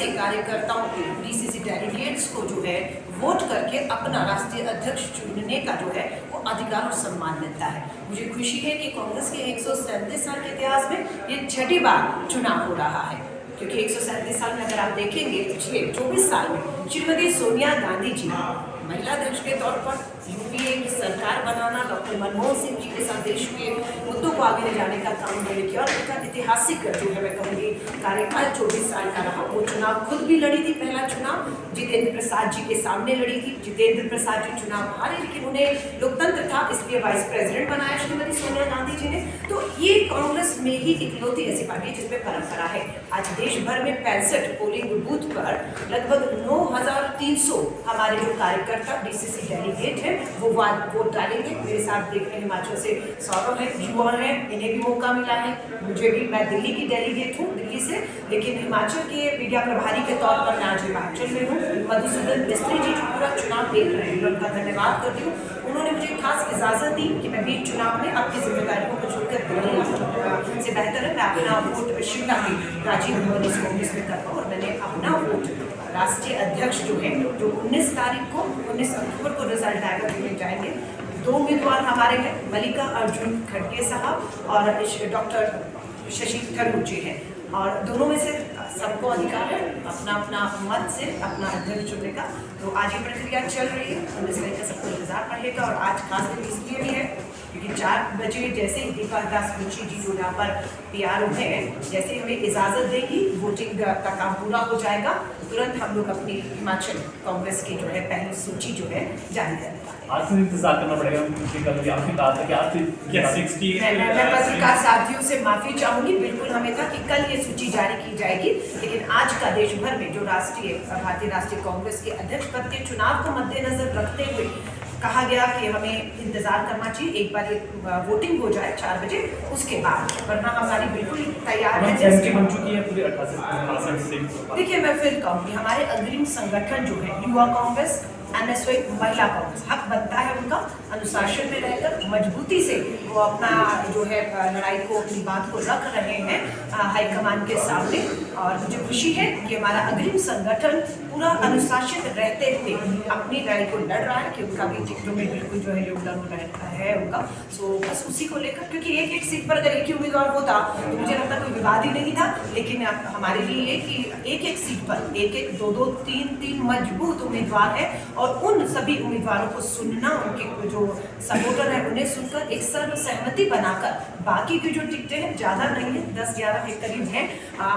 ऐसे कार्यकर्ताओं के डीसीसी डेलीगेट्स को जो है वोट करके अपना राष्ट्रीय अध्यक्ष चुनने का जो है वो अधिकार और सम्मान मिलता है। मुझे खुशी है कि कांग्रेस के 137 साल के इतिहास में ये छठी बार चुनाव हो रहा है, क्योंकि 137 साल में अगर आप देखेंगे पिछले 24 साल में श्रीमती सोनिया गांधी जी महिला अध्यक्ष के तौर पर यूपीए की सरकार बनाना, डॉक्टर मनमोहन सिंह जी के साथ देश के मुद्दों को आगे ले जाने का काम उन्होंने किया और उनका ऐतिहासिक जो है मैं कहूँगी कार्यकाल 24 साल का रहा। वो चुनाव खुद भी लड़ी थी, पहला चुनाव जितेंद्र प्रसाद जी के सामने लड़ी थी। जितेंद्र प्रसाद जी चुनाव हारे, लेकिन उन्हें लोकतंत्र था इसलिए वाइस प्रेसिडेंट बनाया श्रीमती सोनिया गांधी जी ने। तो ये कांग्रेस में ही इकलौती ऐसी पार्टी है जिसमें परंपरा है। आज देश भर में 65 पोलिंग बूथ पर लगभग 9,300 हमारे जो कार्यकर्ता डीसीसी डेलीगेट है वो वोट डालेंगे। मेरे साथ देखने हिमाचल से सौरभ है, युवा है, इन्हें भी मौका मिला है। मुझे भी, मैं दिल्ली की डेलीगेट हूँ, दिल्ली से, लेकिन हिमाचल के मीडिया प्रभारी के तौर पर मैं आज हिमाचल में हूँ। मधुसूदन मिस्त्री जी जो पूरा चुनाव देख रहे हैं, उनका धन्यवाद करती हूँ। उन्होंने मुझे खास इजाजत दी कि मैं बीच चुनाव में अपनी जिम्मेदारियों को छोड़कर दिल्ली से बेहतर है मैं अपना वोट शिमला की राजीव भवन कांग्रेस में कर पाऊँ। और मैंने अपना वोट राष्ट्रीय अध्यक्ष जो है, जो 19 तारीख को 19 अक्टूबर को रिजल्ट आएगा, दिल्ली जाएंगे। 2 उम्मीदवार हमारे हैं, मल्लिका अर्जुन खड़गे साहब और डॉक्टर शशि थरूर जी हैं, और दोनों में से सबको अधिकार है अपना अपना मत से अपना अध्यक्ष चुनने का। तो आज ये प्रक्रिया चल रही है, 19 तारीख का सबको इंतजार रहेगा। और आज खास दिन इसलिए भी है क्योंकि 4 बजे जैसे ही दीपा दास मुंशी जी जो यहाँ पर पीआरओ हैं, जैसे हमें इजाज़त देगी, वोटिंग का काम पूरा हो जाएगा, तुरंत हम लोग अपनी हिमाचल कांग्रेस की जो है पहली सूची जो है जारी करेंगे। आज से इंतजार करना पड़ेगा क्योंकि कल आपने कहा था कि आज से 60 मैं पत्रकार साथियों से माफी चाहूंगी। बिल्कुल हमें था कि कल ये सूची जारी की जाएगी, लेकिन आज का देश भर में जो भारतीय राष्ट्रीय कांग्रेस के अध्यक्ष पद के चुनाव को मद्देनजर रखते हुए कहा गया कि हमें इंतजार करना चाहिए, एक बार ये वोटिंग हो जाए 4 बजे, उसके बाद, वरना हमारी बिल्कुल तैयार है। बन चुकी है पूरे 68 से। देखिए, मैं फिर कहूँगी हमारे अग्रिम संगठन जो है युवा कांग्रेस, एनएसवाई महिला कांग्रेस, हक बनता है उनका अनुशासन में रहकर मजबूती से वो अपना जो है लड़ाई को, अपनी बात को रख रहे हैं हाईकमान के सामने। और मुझे खुशी है कि हमारा अग्रिम संगठन पूरा अनुशासित रहते हुए अपनी लड़ाई को लड़ रहा है, कि उनका भी टिकटों में बिल्कुल जो है योगदान रहता है उनका। सो बस उसी को लेकर, क्योंकि एक सीट पर अगर एक ही उम्मीदवार होता तो मुझे लगता कोई विवाद ही नहीं था, लेकिन हमारे लिए ये कि एक सीट पर एक 2-2, 3-3 मजबूत उम्मीदवार है, और उन सभी उम्मीदवारों को सुनना, उनके जो सपोर्टर है उन्हें सुनकर एक सर्व सहमति बनाकर बाकी की जो टिकटें हैं, ज़्यादा नहीं है, 10-11 के करीब हैं,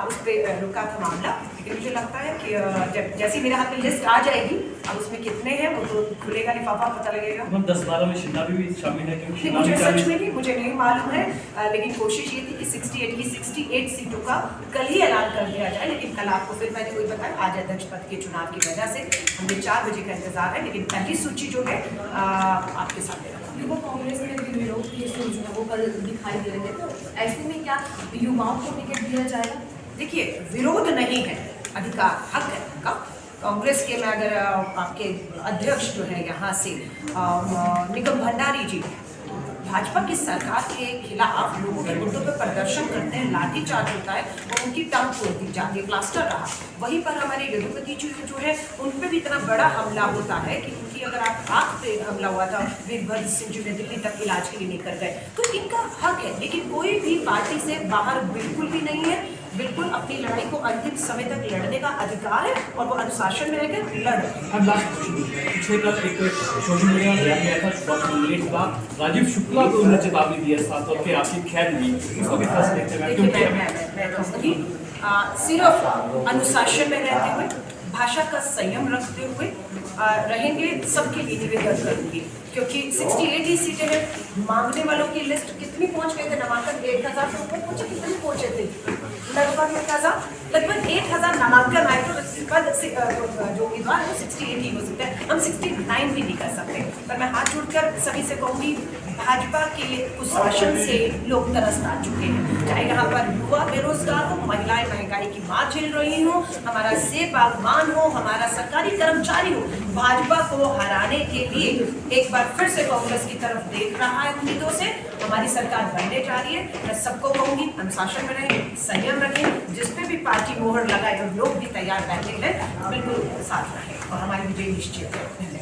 उस पर रुका था मामला। लेकिन मुझे लगता है कि जैसे मेरे हाथ में लिस्ट आ जाएगी, अब उसमें कितने हैं वो तो खुलेगा लिफाफा, पता लगेगा। 10-12 में शिमला भी शामिल है क्योंकि मुझे सच में मुझे नहीं मालूम है, लेकिन कोशिश ये थी कि 68 सीटों का कल ही ऐलान कर दिया जाए। लेकिन कल आपको फिर मैंने वही बताया, आज अध्यक्ष पद के चुनाव की वजह से हमें 4 बजे का इंतजार है, लेकिन पहली सूची जो है आपके सामने रखा। युवा कांग्रेस में भी विरोध की जो है वो कल दिखाई दे रहे थे, तो ऐसे में क्या युवाओं को टिकट दिया जाएगा? देखिए, विरोध नहीं है, अधिकार, हक है उनका। कांग्रेस के में अगर आपके अध्यक्ष जो है यहाँ से निगम भंडारी जी भाजपा की सरकार के खिलाफ लोगों के मुद्दों पर प्रदर्शन करते हैं, लाठीचार्ज होता है, वो उनकी टांग तोड़ दी जाती है, प्लास्टर रहा। वहीं पर हमारे यदुपति जी जो है उन पर भी इतना बड़ा हमला होता है कि उनकी अगर आप आँख पे हमला हुआ था, वीरभद्र सिंह जी ने दिल्ली तक इलाज के लिए लेकर गए, तो इनका हक है। लेकिन कोई भी पार्टी से बाहर बिल्कुल भी नहीं है, बिल्कुल अपनी लड़ाई को अंतिम समय तक लड़ने का अधिकार है, और वो अनुशासन में रहकर लड़ रहे हैं। अब लास्ट पिछले कल एक सोशल मीडिया में बयान आया था सुभाष मुंगेर का, राजीव शुक्ला को उन्होंने चेतावनी दी है, साथ तौर पे आपकी खैर दी, उसको भी फर्स्ट देखते हैं। देखिए, मैं कहूँगी सिर्फ अनुशासन में रहते हुए, भाषा का संयम रखते हुए रहेंगे, सबके लिए निवेदन करूँगी, क्योंकि 68 ही सीटें हैं। मांगने वालों की लिस्ट कितनी पहुंच गए थे? नामांकन 1,000 से ऊपर पहुंचे, कितने पहुंचे थे? लगभग 1,000 नामांकन आए, तो पद जो उम्मीदवार है वो 68 ही हो सकते हैं, हम 69 भी नहीं कर सकते। पर मैं हाथ जोड़कर सभी से कहूँगी, भाजपा के कुशासन से लोग तरस आ चुके हैं। चाहे यहाँ पर युवा बेरोजगार हो, महिलाएं महंगाई की मार झेल रही हो, हमारा सेब बागवान हो, हमारा सरकारी कर्मचारी हो, भाजपा को हराने के लिए एक बार फिर से कांग्रेस की तरफ देख रहा है उम्मीदों से। हमारी सरकार बनने जा रही है। मैं सबको कहूंगी अनुशासन में रहें, संयम रखें, जिस पे भी पार्टी मोहर लगाए और लोग भी तैयार बैठे हैं, बिल्कुल साथ रहें और हमारी विजय निश्चित है।